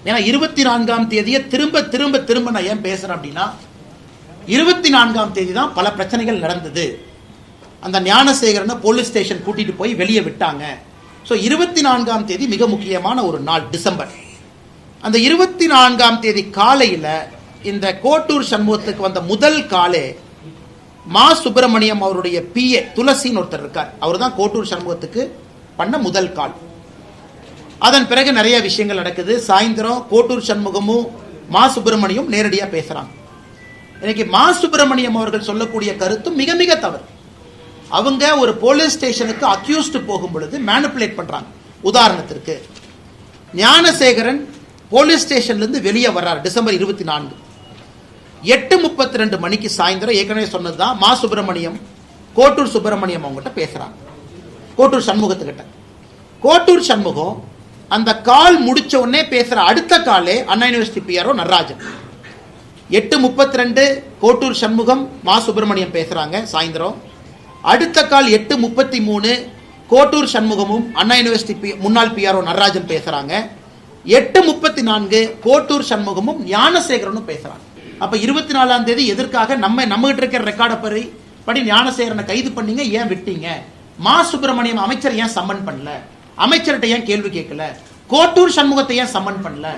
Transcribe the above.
ஏன்னா 24ஆம் தேதியை திரும்ப திரும்ப திரும்ப நான் ஏன் பேசுறேன் அப்படின்னா 24ஆம் தேதி தான் பல பிரச்சனைகள் நடந்தது. அந்த ஞானசேகரனை போலீஸ் ஸ்டேஷன் கூட்டிட்டு போய் வெளியே விட்டாங்க. ஸோ 24ஆம் தேதி மிக முக்கியமான ஒரு நாள் டிசம்பர். அந்த 24ஆம் தேதி காலையில் இந்த கோட்டூர் சண்முகத்துக்கு வந்த முதல் காலே மா சுப்பிரமணியம் அவருடைய பிஏ துளசின்னு ஒருத்தர் இருக்கார். அவர் தான் கோட்டூர் சண்முகத்துக்கு பண்ண முதல் கால். அதன் பிறகு நிறைய விஷயங்கள் நடக்குது. சாயந்தரம் கோட்டூர் சண்முகமும் மா சுப்பிரமணியம் நேரடியாக பேசுறாங்க. இன்னைக்கு மா சுப்பிரமணியம் அவர்கள் சொல்லக்கூடிய கருத்து மிக மிக தவறு. அவங்க ஒரு போலீஸ் ஸ்டேஷனுக்கு அக்யூஸ்டு போகும் பொழுது மேனிப்புலேட் பண்றாங்க. உதாரணத்திற்கு ஞானசேகரன் போலீஸ் ஸ்டேஷன்ல இருந்து வெளியே வர்றார் டிசம்பர் 24. 8:32 மணிக்கு சாயந்தரம் ஏற்கனவே சொன்னதுதான் மா சுப்பிரமணியம் கோட்டூர் சுப்பிரமணியம் அவங்ககிட்ட பேசுறாங்க. கோட்டூர் சண்முகத்துக்கிட்ட. கோட்டூர் சண்முகம் அந்த கால் முடிச்ச உடனே பேசுற அடுத்த காலே அண்ணா யூனிவர்சிட்டி பிஆர்ஓ நடராஜன். 8:32 கோட்டூர் சண்முகம் மா சுப்பிரமணியம் பேசுறாங்க சாயந்தரம். அடுத்த கால் 8:33 கோட்டூர் சண்முகமும் அண்ணா யூனிவர்சிட்டி முன்னாள் பிஆர்ஓ நடராஜன் பேசுறாங்க. 8:34 கோட்டூர் சண்முகமும் ஞானசேகரனும் பேசுறாங்க. அப்ப 24ஆம் தேதி எதற்காக நம்ம கிட்ட இருக்கிற ரெக்கார்டை படி ஞானசேகரனை கைது பண்ணீங்க, ஏன் விட்டீங்க? மா சுப்பிரமணியம் அமைச்சர் ஏன் சம்மன் பண்ணல? அமைச்சர்கிட்ட ஏன் கேள்வி கேட்கல? கோட்டூர் சண்முகத்தை ஏன் சம்மன் பண்ணல?